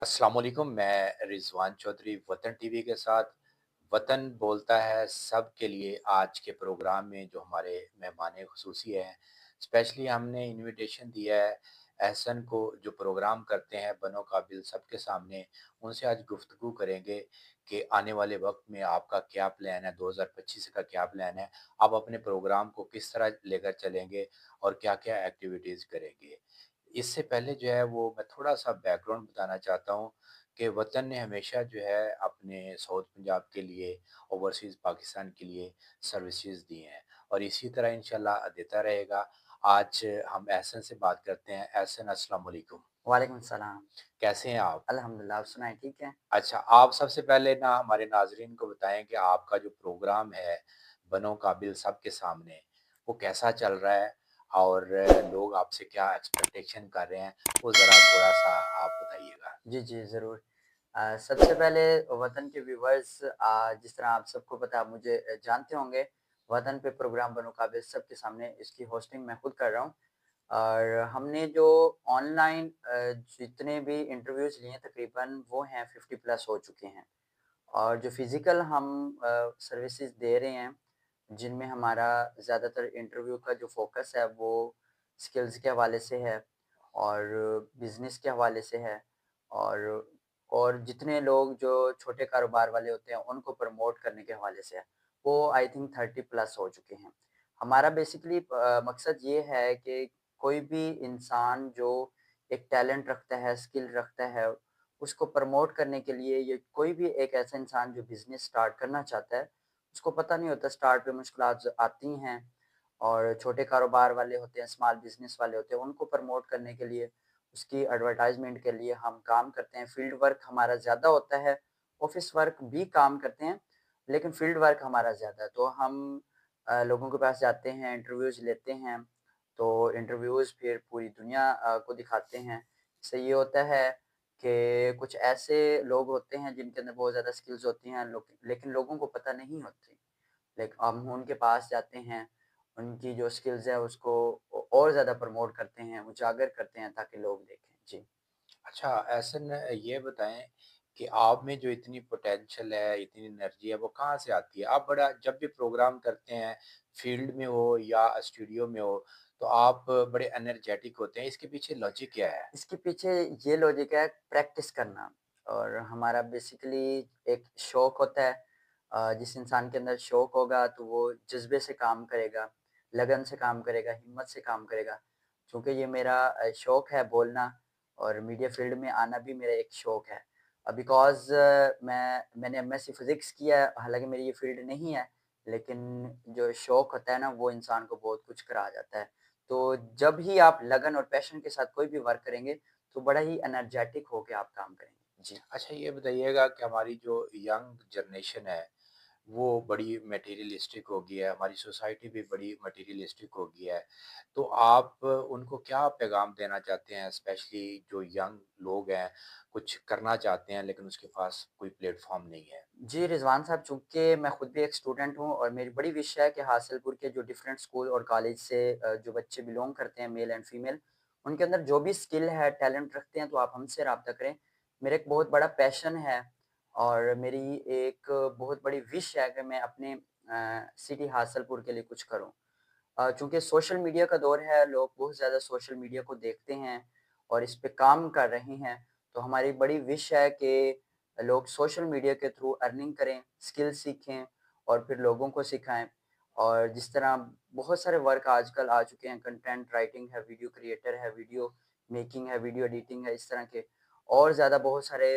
अस्सलाम वालेकुम। मैं रिजवान चौधरी वतन टीवी के साथ वतन बोलता है सब के लिए आज के प्रोग्राम में जो हमारे मेहमान खुसूसी हैं, स्पेशली हमने इनविटेशन दिया है एहसन को जो प्रोग्राम करते हैं बनो काबिल सबके सामने। उनसे आज गुफ्तगू करेंगे कि आने वाले वक्त में आपका क्या प्लान है, 2025 का क्या प्लान है, आप अपने प्रोग्राम को किस तरह लेकर चलेंगे और क्या क्या एक्टिविटीज़ करेंगे। इससे पहले जो है वो मैं थोड़ा-सा बैकग्राउंड बताना चाहता हूँ कि वतन ने हमेशा जो है अपने साउथ पंजाब के लिए, ओवरसीज़ पाकिस्तान के लिए सर्विसेज़ दी हैं और इसी तरह इंशाल्लाह देता रहेगा। आज हम एहसन से बात करते हैं। एहसन, अस्सलाम वालेकुम। वालेकुम सलाम। कैसे हैं आप? अल्हम्दुलिल्लाह, आप सुनाएँ ठीक हैं? अच्छा, आप सबसे पहले ना हमारे नाज़रीन को बताएँ कि आपका जो प्रोग्राम है, बनो काबिल सबके सामने, वो कैसा चल रहा है? और लोग आपसे क्या एक्सपेक्टेशन कर रहे हैं? वो ज़रा थोड़ा-सा आप बताइएगा। जी, जी, ज़रूर। सबसे पहले वतन के व्यूअर्स जिस तरह आप सबको पता है, आप मुझे जानते होंगे, वतन पे प्रोग्राम बनो काबिल सबके सामने इसकी होस्टिंग मैं खुद कर रहा हूँ। और हमने जो ऑनलाइन जितने भी इंटरव्यूज़ लिए हैं तकरीबन वो हैं 50 प्लस हो चुके हैं। और जो फ़िज़िकल हम सर्विसेज़ दे रहे हैं, जिनमें हमारा ज़्यादातर इंटरव्यू का जो फ़ोकस है वो स्किल्स के हवाले से है और बिज़नेस के हवाले से है और जितने लोग जो छोटे कारोबार वाले होते हैं उनको प्रमोट करने के हवाले से है, वो आई थिंक 30 प्लस हो चुके हैं। हमारा बेसिकली मकसद ये है कि कोई भी इंसान जो एक टैलेंट रखता है, स्किल रखता है, उसको प्रमोट करने के लिए ये कोई भी एक ऐसा इंसान जो बिज़नेस स्टार्ट करना चाहता है, उसको पता नहीं होता स्टार्ट पे मुश्किलात आती हैं और छोटे कारोबार वाले होते हैं, स्मॉल बिज़नेस वाले होते हैं, उनको प्रमोट करने के लिए, उसकी एडवर्टाइज़मेंट के लिए हम काम करते हैं। फील्ड वर्क हमारा ज़्यादा होता है, ऑफ़िस वर्क भी काम करते हैं, लेकिन फील्ड वर्क हमारा ज़्यादा है। तो हम लोगों के पास जाते हैं, इंटरव्यूज़ लेते हैं, तो इंटरव्यूज़ फिर पूरी दुनिया को दिखाते हैं। इससे ये होता है कि कुछ ऐसे लोग होते हैं जिनके अंदर बहुत ज़्यादा स्किल्स होती हैं, लेकिन लोगों को पता नहीं होती। हम उनके पास जाते हैं, उनकी जो स्किल्स है उसको और ज़्यादा प्रमोट करते हैं, उजागर करते हैं ताकि लोग देखें। जी। अच्छा, ऐसे न ये बताएँ कि आप में जो इतनी पोटेंशियल है, इतनी एनर्जी है, वो कहाँ से आती है? आप बड़ा जब भी प्रोग्राम करते हैं, फील्ड में हो या स्टूडियो में हो, तो आप बड़े एनर्जेटिक होते हैं। इसके पीछे लॉजिक क्या है? इसके पीछे ये लॉजिक है प्रैक्टिस करना और हमारा बेसिकली एक शौक होता है। जिस इंसान के अंदर शौक होगा तो वो जज़्बे से काम करेगा, लगन से काम करेगा, हिम्मत से काम करेगा। चूँकि ये मेरा शौक है बोलना और मीडिया फ़ील्ड में आना भी मेरा एक शौक है। बिकॉज़ मैंने एमएससी फ़िज़िक्स किया है, हालाँकि मेरी ये फ़ील्ड नहीं है, लेकिन जो शौक होता है ना वो इंसान को बहुत कुछ करा जाता है। तो जब ही आप लगन और पैशन के साथ कोई भी वर्क करेंगे, तो बड़ा ही एनर्जेटिक होके आप काम करेंगे। जी। अच्छा, ये बताइएगा कि हमारी जो यंग जनरेशन है, वो बड़ी मटेरियलिस्टिक हो गई है, हमारी सोसाइटी भी बड़ी मटेरियलिस्टिक हो गई है। तो आप उनको क्या पैगाम देना चाहते हैं, स्पेशली जो यंग लोग हैं, कुछ करना चाहते हैं लेकिन उसके पास कोई प्लेटफ़ॉर्म नहीं है? जी, रिज़वान साहब, चूँकि मैं खुद भी एक स्टूडेंट हूँ और मेरी बड़ी विश है कि हासिलपुर के जो डिफरेंट स्कूल और कॉलेज से जो बच्चे बिलॉन्ग करते हैं, मेल एंड फीमेल, उनके अंदर जो भी स्किल है, टैलेंट रखते हैं, तो आप हमसे राब्ता करें। मेरा एक बहुत बड़ा पैशन है और मेरी एक बहुत बड़ी विश है कि मैं अपने सिटी हासिलपुर के लिए कुछ करूँ। चूँकि सोशल मीडिया का दौर है, लोग बहुत ज़्यादा सोशल मीडिया को देखते हैं और इस पे काम कर रहे हैं, तो हमारी बड़ी विश है कि लोग सोशल मीडिया के थ्रू अर्निंग करें, स्किल सीखें और फिर लोगों को सिखाएँ। और जिस तरह बहुत सारे वर्क आजकल आ चुके हैं, कंटेंट राइटिंग है, वीडियो क्रिएटर है, वीडियो मेकिंग है, वीडियो एडिटिंग है, इस तरह के और ज़्यादा बहुत सारे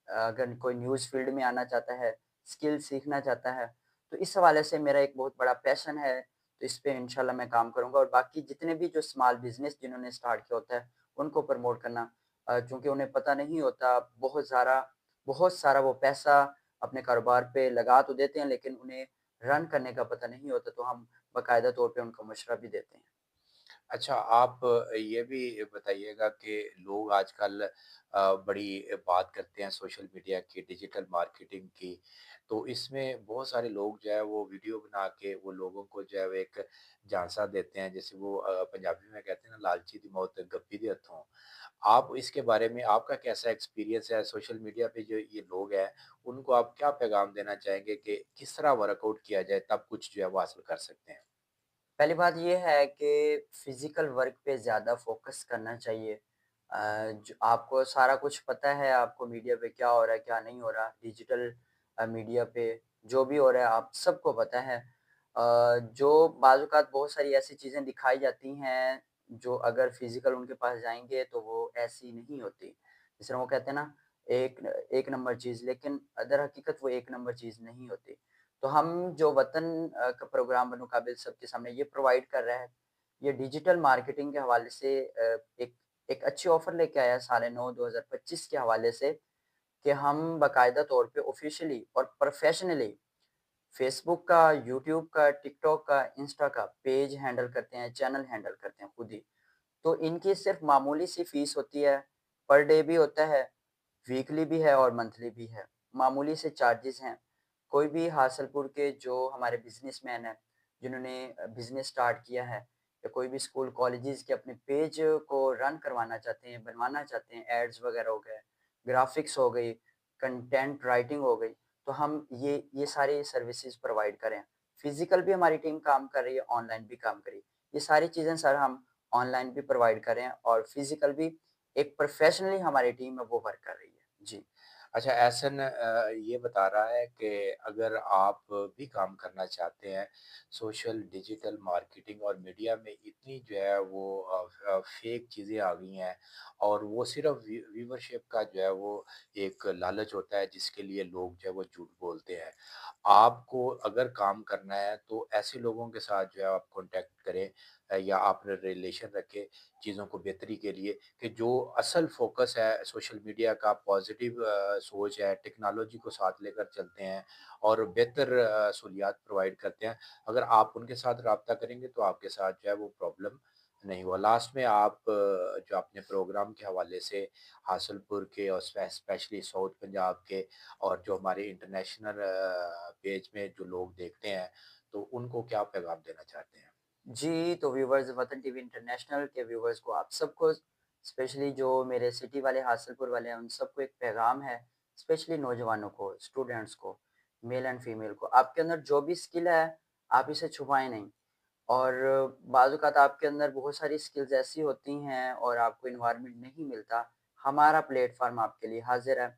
अगर कोई न्यूज़ फ़ील्ड में आना चाहता है, स्किल सीखना चाहता है, तो इस हवाले से मेरा एक बहुत बड़ा पैशन है। तो इस पे इंशाल्लाह मैं काम करूँगा और बाकी जितने भी जो स्मॉल बिज़नेस जिन्होंने स्टार्ट किया होता है, उनको प्रमोट करना। चूँकि उन्हें पता नहीं होता, बहुत सारा वो पैसा अपने कारोबार पे लगा तो देते हैं, लेकिन उन्हें रन करने का पता नहीं होता, तो हम बाकायदा तौर पे उनको मशवरा भी देते हैं। अच्छा, आप ये भी बताइएगा कि लोग आजकल बड़ी बात करते हैं सोशल मीडिया की, डिजिटल मार्केटिंग की, तो इसमें बहुत सारे लोग जो है वो वीडियो बना के वो लोगों को जो है वो एक झांसा देते हैं, जैसे वो पंजाबी में कहते हैं ना, लालची दी मौत गप्पी दे हथों। आप इसके बारे में आपका कैसा एक्सपीरियंस है? सोशल मीडिया पे जो ये लोग हैं, उनको आप क्या पैगाम देना चाहेंगे कि किस तरह वर्कआउट किया जाए तब कुछ जो है वो हासिल कर सकते हैं? पहली बात ये है कि फिज़िकल वर्क पे ज़्यादा फ़ोकस करना चाहिए। जो आपको सारा कुछ पता है, आपको मीडिया पे क्या हो रहा है, क्या नहीं हो रहा। डिजिटल मीडिया पे जो भी हो रहा है, आप सबको पता है। जो बाज़-औक़ात बहुत सारी ऐसी चीज़ें दिखाई जाती हैं, जो अगर फिज़िकल उनके पास जाएँगे, तो वो ऐसी नहीं होती। जिस तरह वो कहते हैं ना, एक एक नंबर चीज़, लेकिन दर हकीकत वो एक नंबर चीज़ नहीं होती। तो हम जो वतन का प्रोग्राम बनो-काबिल सबके सामने ये प्रोवाइड कर रहा है, ये डिजिटल मार्केटिंग के हवाले से एक एक अच्छी ऑफ़र लेके आया है साले 9 2025 के हवाले से कि हम बाकायदा तौर पे ऑफ़िशियली और प्रोफ़ेशनली फ़ेसबुक का, यूट्यूब का, टिकटॉक का, इंस्टा का पेज हैंडल करते हैं, चैनल हैंडल करते हैं खुद ही। तो इनकी सिर्फ़ मामूली सी फ़ीस होती है, पर डे भी होता है, वीकली भी है और मंथली भी है। मामूली से चार्जेज़ हैं। कोई भी हासलपुर के जो हमारे बिज़नेसमैन हैं, जिन्होंने बिज़नेस स्टार्ट किया है या कोई भी स्कूल कॉलेजेस के अपने पेज को रन करवाना चाहते हैं, बनवाना चाहते हैं, एड्स वगैरह हो गए, ग्राफ़िक्स हो गई, कंटेंट राइटिंग हो गई, तो हम ये सारी सर्विसेज़ प्रोवाइड करें। फ़िज़िकल भी हमारी टीम काम कर रही है, ऑनलाइन भी काम कर रही है। ये सारी चीज़ें सर हम ऑनलाइन भी प्रोवाइड कर रहे हैं और फ़िज़िकल भी एक प्रोफ़ेशनली हमारी टीम है वो वर्क कर रही है। जी। अच्छा, ऐसन ये बता रहा है कि अगर आप भी काम करना चाहते हैं, सोशल डिजिटल मार्केटिंग और मीडिया में इतनी जो है वो फेक चीज़ें आ गई हैं और वो सिर्फ़ व्यूवरशिप का जो है वो एक लालच होता है जिसके लिए लोग जो है वो झूठ बोलते हैं। आपको अगर काम करना है तो ऐसे लोगों के साथ जो है आप कॉन्टैक्ट करें या आप रिलेशन रखें चीज़ों को बेहतरी के लिए कि जो असल फ़ोकस है सोशल मीडिया का पॉज़िटिव सोच है, टेक्नोलॉजी को साथ लेकर चलते हैं और बेहतर सहूलियात प्रोवाइड करते हैं। अगर आप उनके साथ राब्ता करेंगे तो आपके साथ जो है वो प्रॉब्लम नहीं हुआ। लास्ट में आप जो अपने प्रोग्राम के हवाले से हासलपुर के और स्पेशली साउथ पंजाब के और जो हमारे इंटरनेशनल पेज में जो लोग देखते हैं, तो उनको क्या पैगाम देना चाहते हैं? जी, तो व्यूअर्स वतन टीवी इंटरनेशनल के व्यूअर्स को आप सबको स्पेशली जो मेरे सिटी वाले हासिलपुर वाले हैं, उन सबको एक पैगाम है, स्पेशली नौजवानों को, स्टूडेंट्स को, मेल एंड फीमेल को, आपके अंदर जो भी स्किल है, आप इसे छुपाएँ नहीं। और बाज़-औक़ात आपके अंदर बहुत सारी स्किल्स ऐसी होती हैं और आपको एनवायरनमेंट नहीं मिलता, हमारा प्लेटफ़ॉर्म आपके लिए हाज़िर है।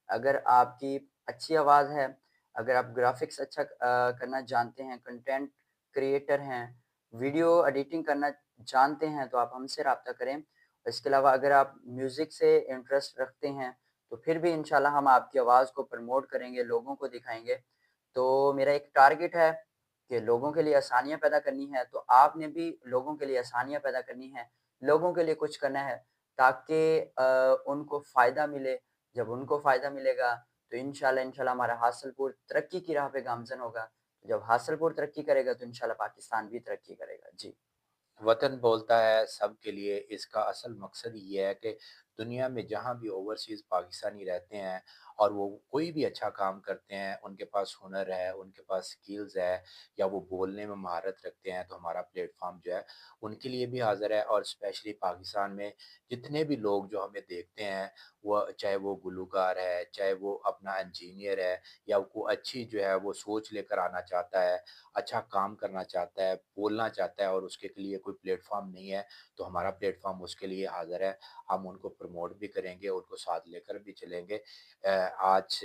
अगर आपकी अच्छी आवाज़ है, अगर आप ग्राफ़िक्स अच्छा करना जानते हैं, कंटेंट क्रिएटर हैं, वीडियो एडिटिंग करना जानते हैं, तो आप हमसे राब्ता करें। इसके अलावा अगर आप म्यूज़िक से इंटरेस्ट रखते हैं, तो फिर भी इंशाल्लाह हम आपकी आवाज़ को प्रमोट करेंगे, लोगों को दिखाएँगे। तो मेरा एक टारगेट है कि लोगों के लिए आसानियाँ पैदा करनी है, तो आपने भी लोगों के लिए आसानियाँ पैदा करनी है, लोगों के लिए कुछ करना है ताकि उनको फ़ायदा मिले। जब उनको फ़ायदा मिलेगा, तो इंशाल्लाह हमारा हासलपुर तरक्की की राह पे गामज़न होगा। जब हासलपुर तरक्की करेगा, तो इंशाल्लाह पाकिस्तान भी तरक्की करेगा। जी। वतन बोलता है सबके लिए, इसका असल मकसद ये है कि दुनिया में जहाँ भी ओवरसीज़ पाकिस्तानी रहते हैं और वो कोई भी अच्छा काम करते हैं, उनके पास हुनर है, उनके पास स्किल्स है या वो बोलने में महारत रखते हैं, तो हमारा प्लेटफ़ॉर्म जो है उनके लिए भी हाज़िर है और स्पेशली पाकिस्तान में जितने भी लोग जो हमें देखते हैं, वो चाहे वो गुलूकार है, चाहे वो अपना इंजीनियर है या वो अच्छी जो है वो सोच लेकर आना चाहता है, अच्छा काम करना चाहता है, बोलना चाहता है और उसके लिए कोई प्लेटफ़ॉर्म नहीं है, तो हमारा प्लेटफ़ॉर्म उसके लिए हाज़िर है। हम उनको प्रमोट भी करेंगे, उनको साथ लेकर भी चलेंगे। आज